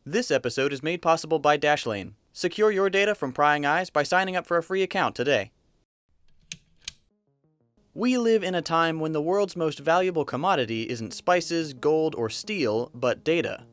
This episode is made possible by Dashlane. Secure your data from prying eyes by signing up for a free account today. We live in a time when the world's most valuable commodity isn't spices, gold, or steel, but data.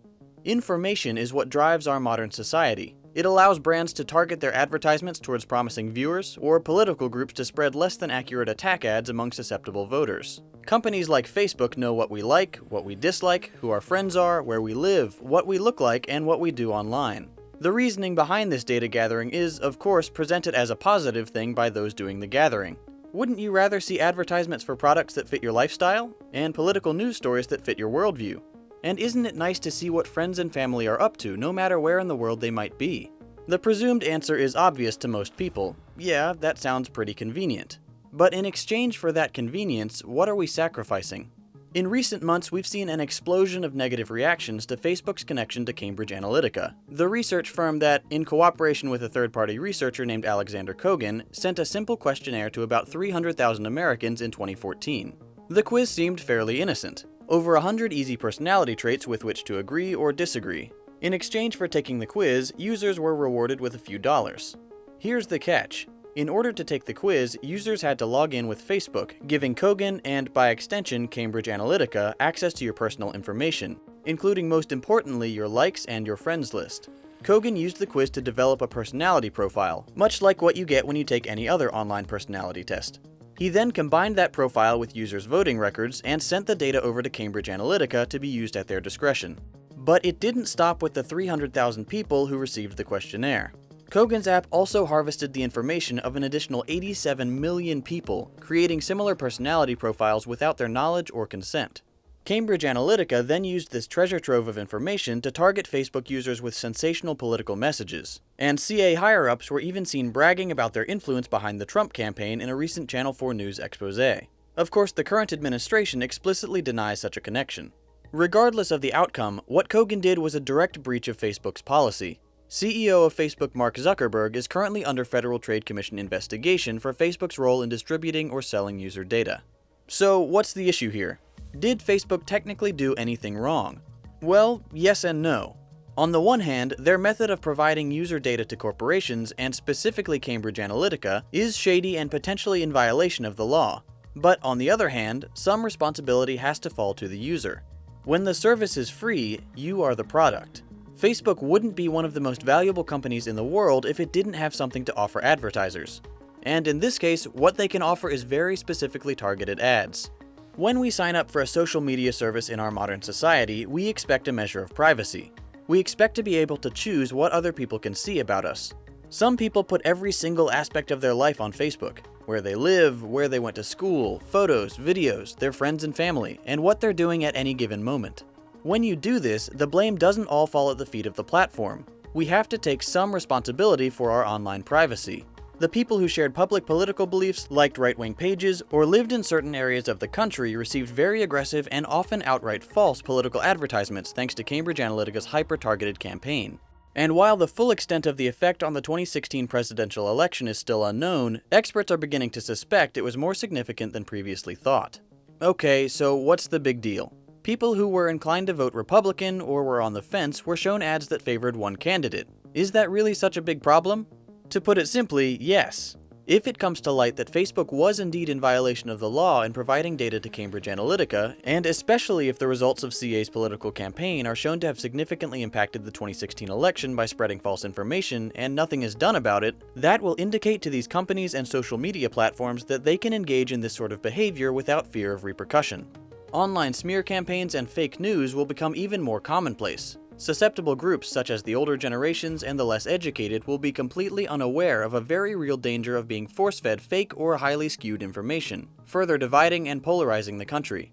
Information is what drives our modern society. It allows brands to target their advertisements towards promising viewers, or political groups to spread less than accurate attack ads among susceptible voters. Companies like Facebook know what we like, what we dislike, who our friends are, where we live, what we look like, and what we do online. The reasoning behind this data gathering is, of course, presented as a positive thing by those doing the gathering. Wouldn't you rather see advertisements for products that fit your lifestyle? And political news stories that fit your worldview? And isn't it nice to see what friends and family are up to, no matter where in the world they might be? The presumed answer is obvious to most people. Yeah, that sounds pretty convenient. But in exchange for that convenience, what are we sacrificing? In recent months, we've seen an explosion of negative reactions to Facebook's connection to Cambridge Analytica, the research firm that, in cooperation with a third-party researcher named Alexander Kogan, sent a simple questionnaire to about 300,000 Americans in 2014. The quiz seemed fairly innocent. Over 100 easy personality traits with which to agree or disagree. In exchange for taking the quiz, users were rewarded with a few dollars. Here's the catch. In order to take the quiz, users had to log in with Facebook, giving Kogan and, by extension, Cambridge Analytica access to your personal information, including most importantly your likes and your friends list. Kogan used the quiz to develop a personality profile, much like what you get when you take any other online personality test. He then combined that profile with users' voting records and sent the data over to Cambridge Analytica to be used at their discretion. But it didn't stop with the 300,000 people who received the questionnaire. Kogan's app also harvested the information of an additional 87 million people, creating similar personality profiles without their knowledge or consent. Cambridge Analytica then used this treasure trove of information to target Facebook users with sensational political messages, and CA higher-ups were even seen bragging about their influence behind the Trump campaign in a recent Channel 4 News expose. Of course, the current administration explicitly denies such a connection. Regardless of the outcome, what Kogan did was a direct breach of Facebook's policy. CEO of Facebook Mark Zuckerberg is currently under Federal Trade Commission investigation for Facebook's role in distributing or selling user data. So, what's the issue here? Did Facebook technically do anything wrong? Well, yes and no. On the one hand, their method of providing user data to corporations, and specifically Cambridge Analytica, is shady and potentially in violation of the law. But on the other hand, some responsibility has to fall to the user. When the service is free, you are the product. Facebook wouldn't be one of the most valuable companies in the world if it didn't have something to offer advertisers. And in this case, what they can offer is very specifically targeted ads. When we sign up for a social media service in our modern society, we expect a measure of privacy. We expect to be able to choose what other people can see about us. Some people put every single aspect of their life on Facebook: where they live, where they went to school, photos, videos, their friends and family, and what they're doing at any given moment. When you do this, the blame doesn't all fall at the feet of the platform. We have to take some responsibility for our online privacy. The people who shared public political beliefs, liked right-wing pages, or lived in certain areas of the country received very aggressive and often outright false political advertisements thanks to Cambridge Analytica's hyper-targeted campaign. And while the full extent of the effect on the 2016 presidential election is still unknown, experts are beginning to suspect it was more significant than previously thought. Okay, so what's the big deal? People who were inclined to vote Republican or were on the fence were shown ads that favored one candidate. Is that really such a big problem? To put it simply, yes. If it comes to light that Facebook was indeed in violation of the law in providing data to Cambridge Analytica, and especially if the results of CA's political campaign are shown to have significantly impacted the 2016 election by spreading false information and nothing is done about it, that will indicate to these companies and social media platforms that they can engage in this sort of behavior without fear of repercussion. Online smear campaigns and fake news will become even more commonplace. Susceptible groups such as the older generations and the less educated will be completely unaware of a very real danger of being force-fed fake or highly skewed information, further dividing and polarizing the country.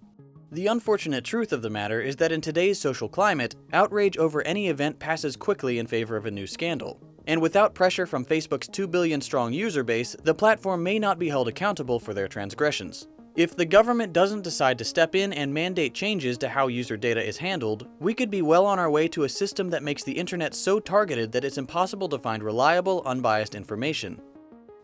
The unfortunate truth of the matter is that in today's social climate, outrage over any event passes quickly in favor of a new scandal. And without pressure from Facebook's 2 billion strong user base, the platform may not be held accountable for their transgressions. If the government doesn't decide to step in and mandate changes to how user data is handled, we could be well on our way to a system that makes the internet so targeted that it's impossible to find reliable, unbiased information.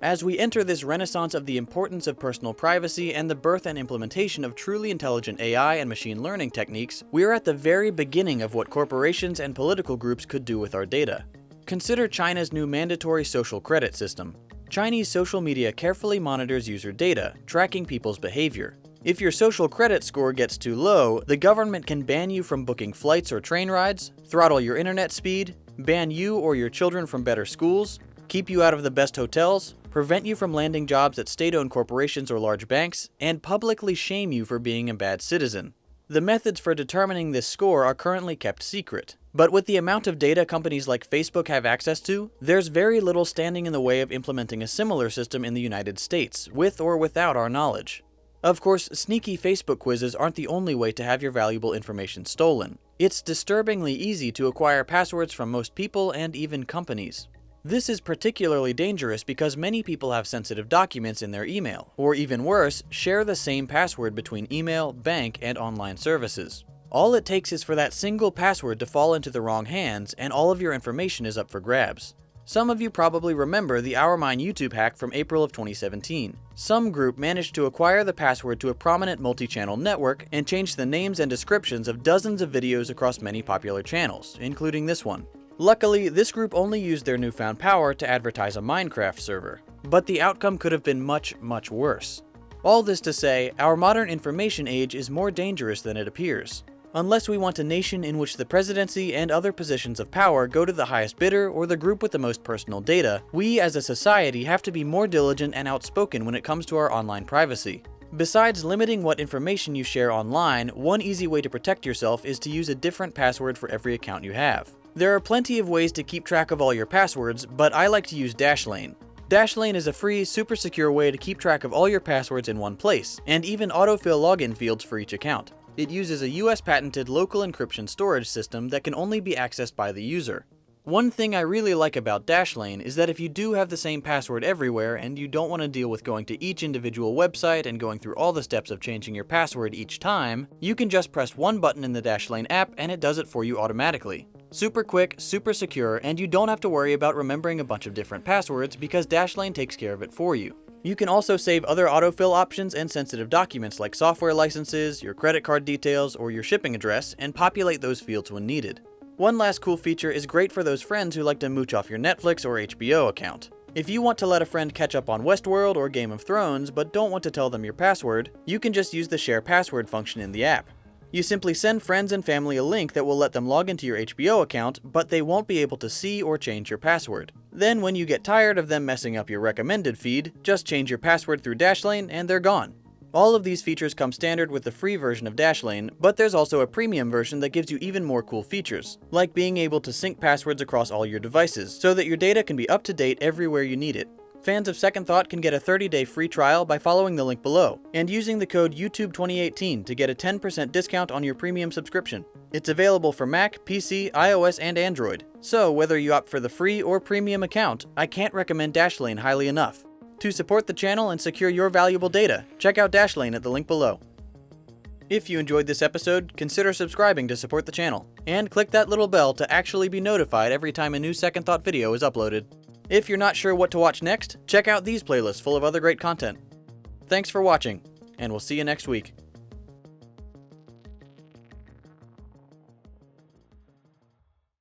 As we enter this renaissance of the importance of personal privacy and the birth and implementation of truly intelligent AI and machine learning techniques, we are at the very beginning of what corporations and political groups could do with our data. Consider China's new mandatory social credit system. Chinese social media carefully monitors user data, tracking people's behavior. If your social credit score gets too low, the government can ban you from booking flights or train rides, throttle your internet speed, ban you or your children from better schools, keep you out of the best hotels, prevent you from landing jobs at state-owned corporations or large banks, and publicly shame you for being a bad citizen. The methods for determining this score are currently kept secret. But with the amount of data companies like Facebook have access to, there's very little standing in the way of implementing a similar system in the United States, with or without our knowledge. Of course, sneaky Facebook quizzes aren't the only way to have your valuable information stolen. It's disturbingly easy to acquire passwords from most people and even companies. This is particularly dangerous because many people have sensitive documents in their email, or even worse, share the same password between email, bank, and online services. All it takes is for that single password to fall into the wrong hands, and all of your information is up for grabs. Some of you probably remember the OurMine YouTube hack from April of 2017. Some group managed to acquire the password to a prominent multi-channel network and change the names and descriptions of dozens of videos across many popular channels, including this one. Luckily, this group only used their newfound power to advertise a Minecraft server, but the outcome could have been much, much worse. All this to say, our modern information age is more dangerous than it appears. Unless we want a nation in which the presidency and other positions of power go to the highest bidder or the group with the most personal data, we as a society have to be more diligent and outspoken when it comes to our online privacy. Besides limiting what information you share online, one easy way to protect yourself is to use a different password for every account you have. There are plenty of ways to keep track of all your passwords, but I like to use Dashlane. Dashlane is a free, super secure way to keep track of all your passwords in one place, and even autofill login fields for each account. It uses a US patented local encryption storage system that can only be accessed by the user. One thing I really like about Dashlane is that if you do have the same password everywhere and you don't want to deal with going to each individual website and going through all the steps of changing your password each time, you can just press one button in the Dashlane app and it does it for you automatically. Super quick, super secure, and you don't have to worry about remembering a bunch of different passwords because Dashlane takes care of it for you. You can also save other autofill options and sensitive documents like software licenses, your credit card details, or your shipping address, and populate those fields when needed. One last cool feature is great for those friends who like to mooch off your Netflix or HBO account. If you want to let a friend catch up on Westworld or Game of Thrones but don't want to tell them your password, you can just use the share password function in the app. You simply send friends and family a link that will let them log into your HBO account, but they won't be able to see or change your password. Then when you get tired of them messing up your recommended feed, just change your password through Dashlane and they're gone. All of these features come standard with the free version of Dashlane, but there's also a premium version that gives you even more cool features, like being able to sync passwords across all your devices, so that your data can be up to date everywhere you need it. Fans of Second Thought can get a 30-day free trial by following the link below, and using the code YouTube2018 to get a 10% discount on your premium subscription. It's available for Mac, PC, iOS, and Android, so whether you opt for the free or premium account, I can't recommend Dashlane highly enough. To support the channel and secure your valuable data, check out Dashlane at the link below. If you enjoyed this episode, consider subscribing to support the channel, and click that little bell to actually be notified every time a new Second Thought video is uploaded. If you're not sure what to watch next, check out these playlists full of other great content. Thanks for watching, and we'll see you next week.